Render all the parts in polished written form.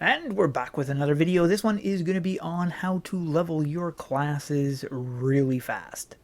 And we're back with another video. This one is going to be on how to level your classes really fast.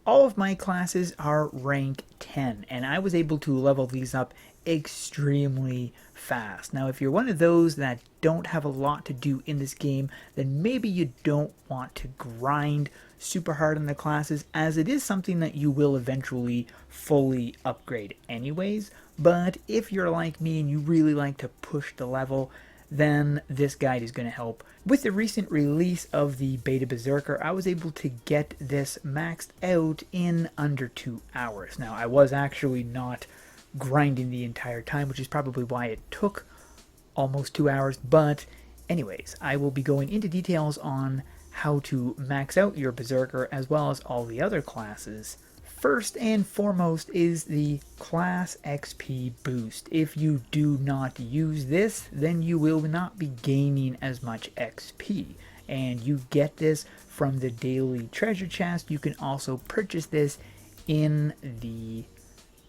All of my classes are rank 10, and I was able to level these up extremely fast. Now, if you're one of those that don't have a lot to do in this game, then maybe you don't want to grind super hard on the classes, as it is something that you will eventually fully upgrade anyways. But if you're like me and you really like to push the level, then this guide is going to help. With the recent release of the Beta Berserker, I was able to get this maxed out in under 2 hours. Now, I was actually not grinding the entire time, which is probably why it took almost 2 hours, but anyways, I will be going into details on how to max out your Berserker as well as all the other classes. First and foremost is the class XP boost. If you do not use this, then you will not be gaining as much XP. And you get this from the daily treasure chest. You can also purchase this in the,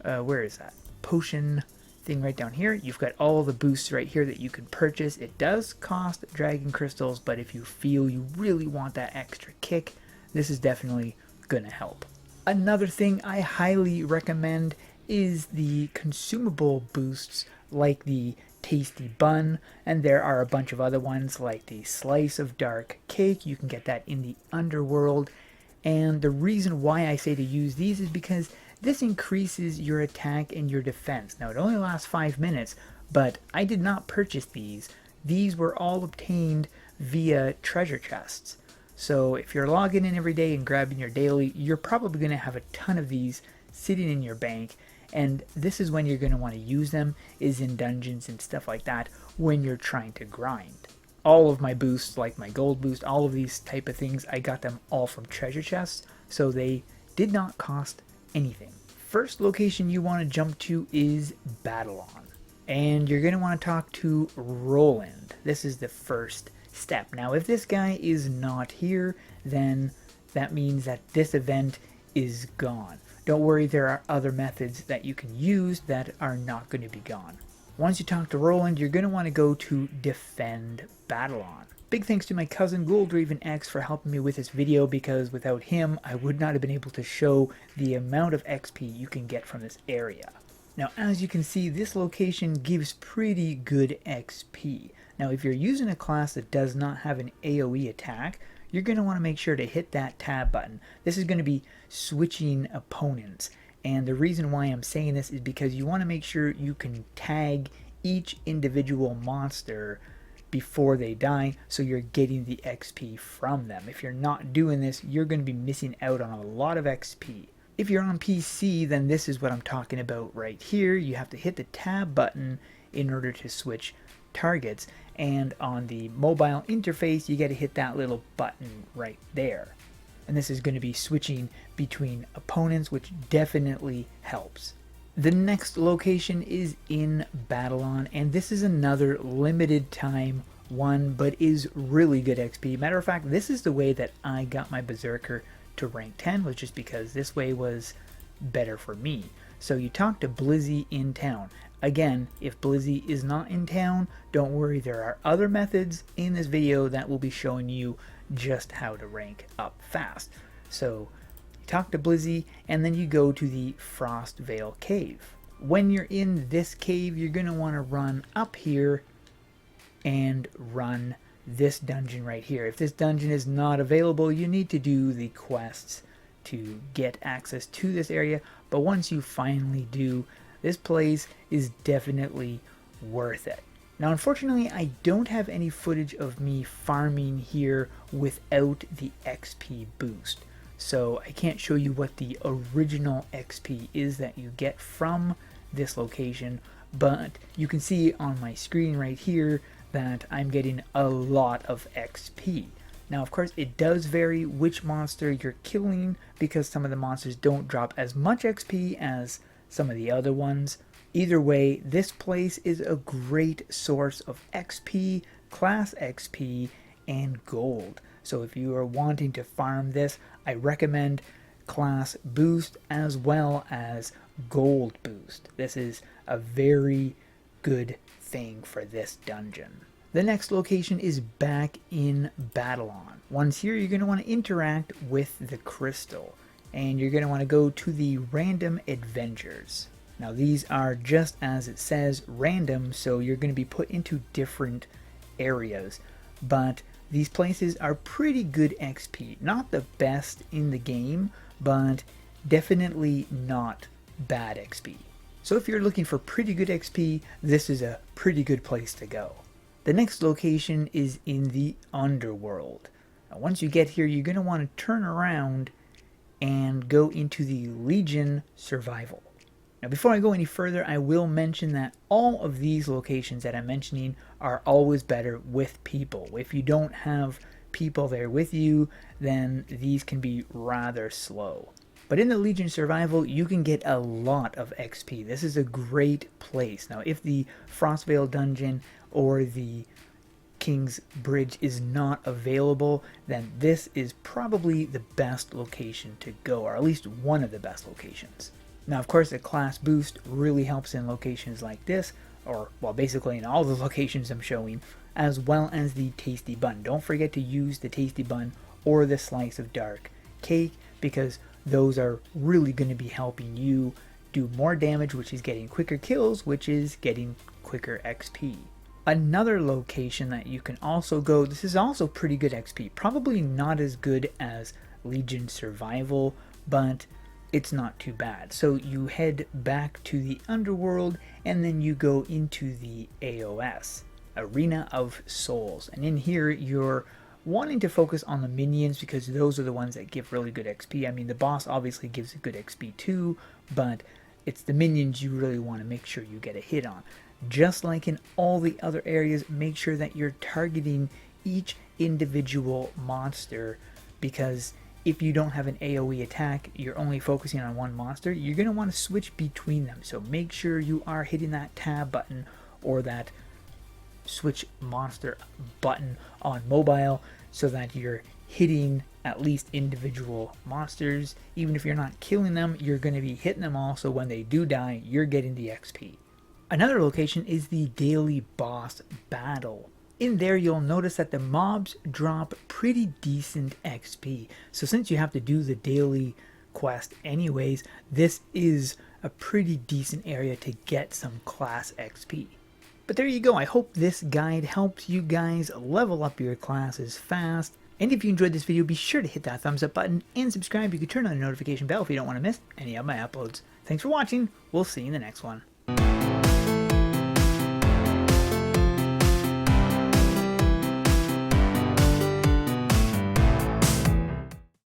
where is that? Potion thing right down here. You've got all the boosts right here that you can purchase. It does cost dragon crystals, but if you feel you really want that extra kick, this is definitely gonna help. Another thing I highly recommend is the consumable boosts like the Tasty Bun, and there are a bunch of other ones like the Slice of Dark Cake. You can get that in the Underworld, and the reason why I say to use these is because this increases your attack and your defense. Now, it only lasts 5 minutes, but I did not purchase these. These were all obtained via treasure chests. So if you're logging in every day and grabbing your daily, you're probably going to have a ton of these sitting in your bank, and this is when you're going to want to use them, is in dungeons and stuff like that when you're trying to grind. All of my boosts, like my gold boost, all of these type of things, I got them all from treasure chests, so they did not cost anything. First location you want to jump to is Battleon, and you're going to want to talk to Roland. This is the first step. Now, if this guy is not here, then that means that this event is gone. Don't worry, there are other methods that you can use that are not going to be gone. Once you talk to Roland, you're going to want to go to Defend Battleon. Big thanks to my cousin Goldraven X for helping me with this video, because without him, I would not have been able to show the amount of XP you can get from this area. Now, as you can see, this location gives pretty good XP. Now, if you're using a class that does not have an AoE attack, you're going to want to make sure to hit that tab button. This is going to be switching opponents. And the reason why I'm saying this is because you want to make sure you can tag each individual monster before they die, so you're getting the XP from them. If you're not doing this, you're going to be missing out on a lot of XP. If you're on PC, then this is what I'm talking about right here. You have to hit the tab button in order to switch targets, and on the mobile interface you got to hit that little button right there, and this is going to be switching between opponents, which definitely helps. The next location is in Battleon, and this is another limited time one, but is really good XP. Matter of fact, this is the way that I got my Berserker to rank 10, was just because this way was better for me. So you talk to Blizzy in town. Again, if Blizzy is not in town, don't worry, there are other methods in this video that will be showing you just how to rank up fast. So you talk to Blizzy, and then you go to the Frostvale Cave. When you're in this cave, you're going to want to run up here and run this dungeon right here. If this dungeon is not available, you need to do the quests to get access to this area, but once you finally do, this place is definitely worth it. Now, unfortunately, I don't have any footage of me farming here without the XP boost, so I can't show you what the original XP is that you get from this location, but you can see on my screen right here that I'm getting a lot of XP. Now, of course, it does vary which monster you're killing, because some of the monsters don't drop as much XP as some of the other ones. Either way, this place is a great source of XP, class XP, and gold. So if you are wanting to farm this, I recommend class boost as well as gold boost. This is a very good thing for this dungeon. The next location is back in Battleon. Once here, you're going to want to interact with the crystal, and you're going to want to go to the random adventures. Now these are just as it says, random, so you're going to be put into different areas, but these places are pretty good XP. Not the best in the game, but definitely not bad XP. So if you're looking for pretty good XP, this is a pretty good place to go. The next location is in the Underworld. Now once you get here, you're going to want to turn around and go into the Legion Survival. Now before I go any further, I will mention that all of these locations that I'm mentioning are always better with people. If you don't have people there with you, then these can be rather slow. But in the Legion Survival, you can get a lot of XP. This is a great place. Now if the Frostvale Dungeon or the King's Bridge is not available, then this is probably the best location to go, or at least one of the best locations. Now, of course, the class boost really helps in locations like this, or, well, basically in all the locations I'm showing, as well as the Tasty Bun. Don't forget to use the Tasty Bun or the Slice of Dark Cake, because those are really going to be helping you do more damage, which is getting quicker kills, which is getting quicker XP. Another location that you can also go, this is also pretty good XP. Probably not as good as Legion Survival, but it's not too bad. So you head back to the Underworld, and then you go into the AOS, Arena of Souls. And in here, you're wanting to focus on the minions, because those are the ones that give really good XP. I mean, the boss obviously gives a good XP too, but it's the minions you really want to make sure you get a hit on. Just like in all the other areas, make sure that you're targeting each individual monster, because if you don't have an AoE attack, you're only focusing on one monster, you're going to want to switch between them. So make sure you are hitting that tab button or that switch monster button on mobile, so that you're hitting at least individual monsters. Even if you're not killing them, you're going to be hitting them all, so when they do die, you're getting the XP. Another location is the Daily Boss Battle. In there, you'll notice that the mobs drop pretty decent XP. So since you have to do the daily quest anyways, this is a pretty decent area to get some class XP. But there you go. I hope this guide helps you guys level up your classes fast. And if you enjoyed this video, be sure to hit that thumbs up button and subscribe. You can turn on the notification bell if you don't want to miss any of my uploads. Thanks for watching. We'll see you in the next one.